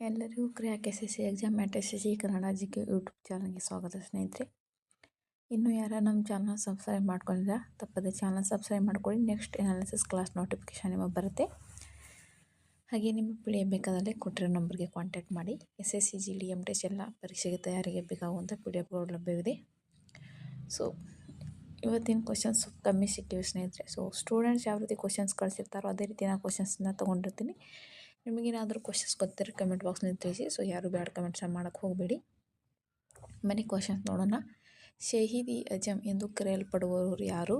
ಎಲ್ಲರಿಗೂ crack SSC exam mat SSC Kannada GK YouTube ಚಾನಲ್ಗೆ ಸ್ವಾಗತ ಸ್ನೇಹಿತರೆ. ಇನ್ನೂ ಯಾರು ನಮ್ಮ ಚಾನಲ್ ಸಬ್ಸ್ಕ್ರೈಬ್ ಮಾಡ್ಕೊಂಡಿಲ್ಲ ತಪ್ಪದೆ ಚಾನಲ್ ಸಬ್ಸ್ಕ್ರೈಬ್ ಮಾಡ್ಕೊಳ್ಳಿ. ನೆಕ್ಸ್ಟ್ ಅನಾಲಿಸಿಸ್ ಕ್ಲಾಸ್ ನೋಟಿಫಿಕೇಶನ್ ನಿಮಗೆ ಬರುತ್ತೆ. ಹಾಗೆ ನಿಮ್ಮ PDF ಬೇಕಾದಲ್ಲಿ ಕೊಟ್ಟಿರೋ ನಂಬರ್ಗೆ ಕಾಂಟ್ಯಾಕ್ಟ್ ಮಾಡಿ. SSC GD MTech ಎಲ್ಲ ಪರೀಕ್ಷೆಗೆ ತಯಾರಿಗೆ ಬೇಕಾಗುವಂಥ PDFಗಳು ಲಭ್ಯವಿದೆ. ಸೊ ಇವತ್ತಿನ ಕ್ವಶನ್ಸ್ ಕಮ್ಮಿ ಸಿಕ್ಕಿವೆ ಸ್ನೇಹಿತರೆ. ಸೊ ಸ್ಟೂಡೆಂಟ್ಸ್ ಯಾವ ರೀತಿ ಕ್ವಶನ್ಸ್ ಕಳಿಸಿರ್ತಾರೋ ಅದೇ ರೀತಿ ನಾನು ಕ್ವಶನ್ಸ್ನ ತೊಗೊಂಡಿರ್ತೀನಿ. ನಿಮಗೇನಾದರೂ ಕ್ವಶನ್ಸ್ ಗೊತ್ತಿರೋ ಕಮೆಂಟ್ ಬಾಕ್ಸ್ನಲ್ಲಿ ತಿಳಿಸಿ. ಸೊ ಯಾರು ಬ್ಯಾಡ್ ಕಮೆಂಟ್ಸ್ ಮಾಡೋಕ್ಕೆ ಹೋಗಬೇಡಿ. ಬನ್ನಿ ಕ್ವಶನ್ಸ್ ನೋಡೋಣ. ಶಹೀದ್-ಇ ಅಜಮ್ ಎಂದು ಕರೆಯಲ್ಪಡುವವರು ಯಾರು?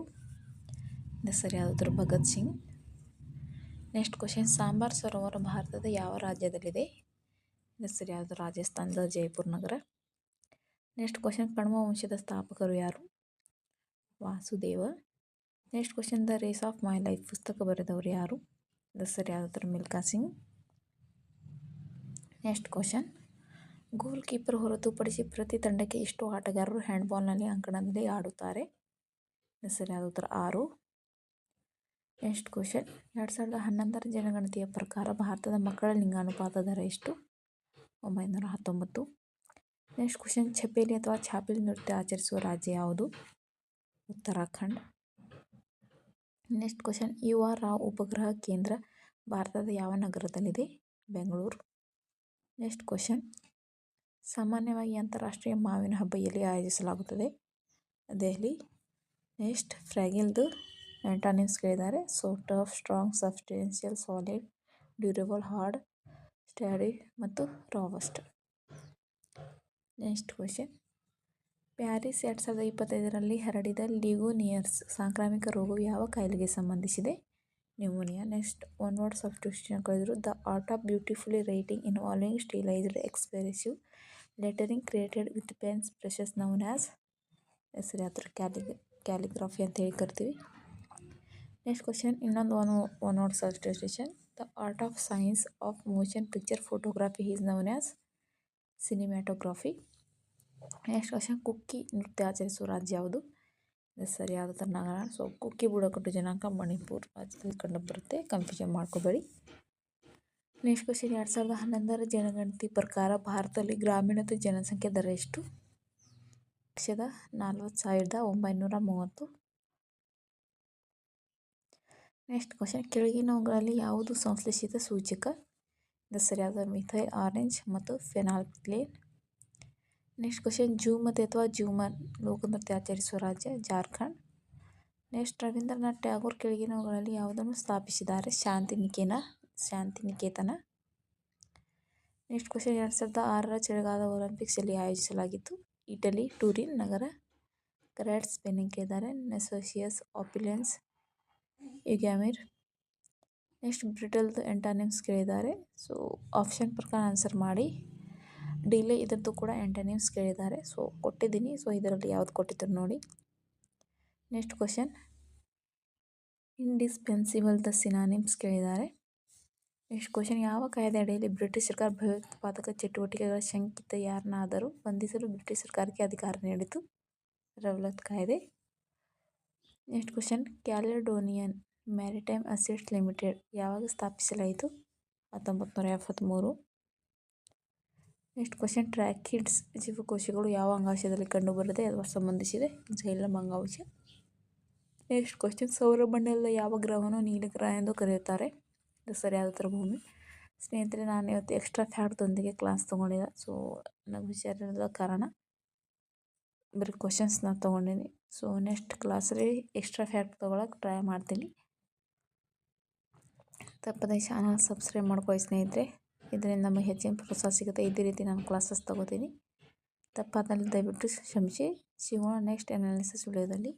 ಸರಿಯಾದ ಉತ್ತರ ಭಗತ್ ಸಿಂಗ್. ನೆಕ್ಸ್ಟ್ ಕ್ವಶನ್, ಸಾಂಬಾರ್ ಸರೋವರ ಭಾರತದ ಯಾವ ರಾಜ್ಯದಲ್ಲಿದೆ? ಸರಿಯಾದ ರಾಜಸ್ಥಾನದ ಜೈಪುರ್ ನಗರ. ನೆಕ್ಸ್ಟ್ ಕ್ವಶನ್, ಕಣ್ವ ವಂಶದ ಸ್ಥಾಪಕರು ಯಾರು? Vasudeva. Next question, the race of my life ಪುಸ್ತಕ ಬರೆದವರು ಯಾರು? ಸರಿಯಾದ ಉತ್ತರ Milkha Singh. Next question, goalkeeper ಹೊರತುಪಡಿಸಿ ಪ್ರತಿ ತಂಡಕ್ಕೆ ಎಷ್ಟು ಆಟಗಾರರು ಹ್ಯಾಂಡ್ಬಾಲ್ನಲ್ಲಿ ಅಂಕಣದಲ್ಲಿ ಆಡುತ್ತಾರೆ? ಸರಿಯಾದ ಉತ್ತರ 6. ನೆಕ್ಸ್ಟ್ ಕ್ವಶನ್, 2011ರ ಜನಗಣತಿಯ ಪ್ರಕಾರ ಭಾರತದ ಮಕ್ಕಳ ಲಿಂಗಾನುಪಾತ ದರ ಎಷ್ಟು? 919. ನೆಕ್ಸ್ಟ್ ಕ್ವಶನ್, ಛಪೇಲಿ ಅಥವಾ ಛಾಪಿಲ್ ನೃತ್ಯ ಆಚರಿಸುವ ರಾಜ್ಯ ಯಾವುದು? Uttarakhand. Next question, UR Rao ಉಪಗ್ರಹ ಕೇಂದ್ರ ಭಾರತದ ಯಾವ ನಗರದಲ್ಲಿದೆ? ಬೆಂಗಳೂರು. ನೆಕ್ಸ್ಟ್ ಕ್ವಶನ್, ಸಾಮಾನ್ಯವಾಗಿ ಅಂತಾರಾಷ್ಟ್ರೀಯ ಮಾವಿನ ಹಬ್ಬ ಎಲ್ಲಿ ಆಯೋಜಿಸಲಾಗುತ್ತದೆ? ದೆಹಲಿ. ನೆಕ್ಸ್ಟ್, ಫ್ರ್ಯಾಗಿಲ್ದು ಆಂಟಾನಿಮ್ಸ್ ಕೇಳಿದ್ದಾರೆ. So tough, strong, substantial, solid, durable, hard, sturdy ಮತ್ತು ರಾಬಸ್ಟ್. ನೆಕ್ಸ್ಟ್ ಕ್ವಶನ್, ಪ್ಯಾರಿಸ್ 2025ರಲ್ಲಿ ಹರಡಿದ ಲಿಗುನಿಯರ್ಸ್ ಸಾಂಕ್ರಾಮಿಕ ರೋಗವು ಯಾವ ಕಾಯಿಲೆಗೆ ಸಂಬಂಧಿಸಿದೆ? Pneumonia. Next, one word substitution ಕಳೆದರು. The art of beautifully writing involving stylised expressive lettering created with pens brushes known as? ಸರಿಯಾದ ಕ್ಯಾಲಿಗ್ರಫಿ ಅಂತ ಹೇಳಿ ಕರಿತೀವಿ. ನೆಕ್ಸ್ಟ್ ಕ್ವಶನ್, ಇನ್ನೊಂದು one word substitution. The art of science of motion picture photography is known as? Cinematography. Next question, ಕುಕ್ಕಿ ನೃತ್ಯ ಆಚರಿಸುವ ರಾಜ್ಯ ಯಾವುದು? ಸರಿಯಾದ ಉತ್ತರ ನಾಗಾಲ್ಯಾಂಡ್. ಸೊ ಕುಕ್ಕಿ ಬುಡಕಟ್ಟು ಜನಾಂಗ ಮಣಿಪುರ್ ರಾಜ್ಯದಲ್ಲಿ ಕಂಡುಬರುತ್ತೆ, ಕನ್ಫ್ಯೂಷನ್ ಮಾಡ್ಕೋಬೇಡಿ. ನೆಕ್ಸ್ಟ್ ಕ್ವಶನ್, 2011ರ ಜನಗಣತಿ ಪ್ರಕಾರ ಭಾರತದಲ್ಲಿ ಗ್ರಾಮೀಣದ ಜನಸಂಖ್ಯೆ ದರ ಎಷ್ಟು? 1,40,930. ನೆಕ್ಸ್ಟ್ ಕ್ವಶನ್, ಕೆಳಗಿನವುಗಳಲ್ಲಿ ಯಾವುದು ಸಂಶ್ಲೇಷಿತ ಸೂಚಕ? ಸರಿಯಾದ ಮಿಥೈಲ್ ಆರೆಂಜ್ ಮತ್ತು ಫೆನಾಲ್ಫ್ಥಲೇನ್. ನೆಕ್ಸ್ಟ್ ಕ್ವಶನ್, ಜೂಮತಿ ಅಥವಾ ಝೂಮರ್ ಲೋಕನೃತ್ಯ ಆಚರಿಸುವ ರಾಜ್ಯ? ಜಾರ್ಖಂಡ್. ನೆಕ್ಸ್ಟ್, ರವೀಂದ್ರನಾಥ್ ಟ್ಯಾಗೋರ್ ಕೆಳಗಿನವುಗಳಲ್ಲಿ ಯಾವುದನ್ನು ಸ್ಥಾಪಿಸಿದ್ದಾರೆ? ಶಾಂತಿನಿಕೇತನ. ನೆಕ್ಸ್ಟ್ ಕ್ವಶನ್, 2006ರ ಚಳಿಗಾಲದ ಒಲಿಂಪಿಕ್ಸ್ ಎಲ್ಲಿ ಆಯೋಜಿಸಲಾಗಿತ್ತು? ಇಟಲಿ, ಟುರಿನ್ ನಗರ. ಕರೆಕ್ಟ್ ಸ್ಪೆಲ್ಲಿಂಗ್ ಕೇಳಿದ್ದಾರೆ. ನೆಸೋಸಿಯಸ್, ಆಪಿಲೆನ್ಸ್, ಯುಗ್ಯಾಮಿರ್. ನೆಕ್ಸ್ಟ್, ಬ್ರಿಟಲ್ದು ಆಂಟಾನಿಮ್ಸ್ ಕೇಳಿದ್ದಾರೆ. ಸೊ ಆಪ್ಷನ್ ಪ್ರಕಾರ ಆನ್ಸರ್ ಮಾಡಿ. ಡಿಲೇ, ಇದರದ್ದು ಕೂಡ ಆಂಟಾನಿಮ್ಸ್ ಕೇಳಿದ್ದಾರೆ. ಸೊ ಕೊಟ್ಟಿದ್ದೀನಿ. ಸೊ ಇದರಲ್ಲಿ ಯಾವ್ದು ಕೊಟ್ಟಿದ್ರು ನೋಡಿ. ನೆಕ್ಸ್ಟ್ ಕ್ವಶನ್, ಇಂಡಿಸ್ಪೆನ್ಸಿಬಲ್ದ ಸಿನಾನಿಮ್ಸ್ ಕೇಳಿದ್ದಾರೆ. ನೆಕ್ಸ್ಟ್ ಕ್ವಶನ್, ಯಾವ ಕಾಯ್ದೆ ಅಡಿಯಲ್ಲಿ ಬ್ರಿಟಿಷ್ ಸರ್ಕಾರ ಭಯೋತ್ಪಾದಕ ಚಟುವಟಿಕೆಗಳ ಶಂಕಿತ ಯಾರನ್ನಾದರೂ ಬಂಧಿಸಲು ಬ್ರಿಟಿಷ್ ಸರ್ಕಾರಕ್ಕೆ ಅಧಿಕಾರ ನೀಡಿತು? ರೌಲತ್ ಕಾಯ್ದೆ. Next question, Caledonian maritime assets limited ಯಾವಾಗ ಸ್ಥಾಪಿಸಲಾಯಿತು? 1973. ನೆಕ್ಸ್ಟ್ ಕ್ವಶನ್, ಟ್ರ್ಯಾಕಿಡ್ಸ್ ಜೀವಕೋಶಗಳು ಯಾವ ಅಂಗಾಂಶದಲ್ಲಿ ಕಂಡುಬರುತ್ತೆ ಅಥವಾ ಸಂಬಂಧಿಸಿದೆ? ಝೈಲಮ್ ಅಂಗಾಂಶ. ನೆಕ್ಸ್ಟ್ ಕ್ವಶನ್, ಸೌರಮಂಡಲದ ಯಾವ ಗ್ರಹವನ್ನು ನೀಲಿ ಗ್ರಹ ಎಂದು ಕರೆಯುತ್ತಾರೆ? ಸರಿಯಾದ ಉತ್ತರ ಭೂಮಿ. ಸ್ನೇಹಿತರೆ, ನಾನು ಇವತ್ತು ಎಕ್ಸ್ಟ್ರಾ ಫ್ಯಾಕ್ಟ್ದೊಂದಿಗೆ ಕ್ಲಾಸ್ ತೊಗೊಂಡಿದ್ದೆ. ಸೊ ನನಗೆ ಹುಷಾರಿಲ್ಲದ ಕಾರಣ ಬರೀ ಕ್ವಶನ್ಸ್ನ ತೊಗೊಂಡಿನಿ. ಸೊ ನೆಕ್ಸ್ಟ್ ಕ್ಲಾಸಲ್ಲಿ ಎಕ್ಸ್ಟ್ರಾ ಫ್ಯಾಕ್ಟ್ ತೊಗೊಳಕ್ಕೆ ಟ್ರೈ ಮಾಡ್ತೀನಿ. ತಪ್ಪದೆ ಚಾನಲ್ ಸಬ್ಸ್ಕ್ರೈಬ್ ಮಾಡ್ಕೊಳ್ಳಿ ಸ್ನೇಹಿತರೆ. ಇದರಿಂದ ನಮಗೆ ಹೆಚ್ಚಿನ ಪ್ರೋತ್ಸಾಹ ಸಿಗುತ್ತೆ. ಇದೇ ರೀತಿ ನಾನು ಕ್ಲಾಸಸ್ ತೊಗೋತೀನಿ. ತಪ್ಪಾದಲ್ಲಿ ದಯವಿಟ್ಟು ಕ್ಷಮಿಸಿ. ಸಿಗೋಣ ನೆಕ್ಸ್ಟ್ ಅನಾಲಿಸಿಸ್ ವಿಡಿಯೋದಲ್ಲಿ.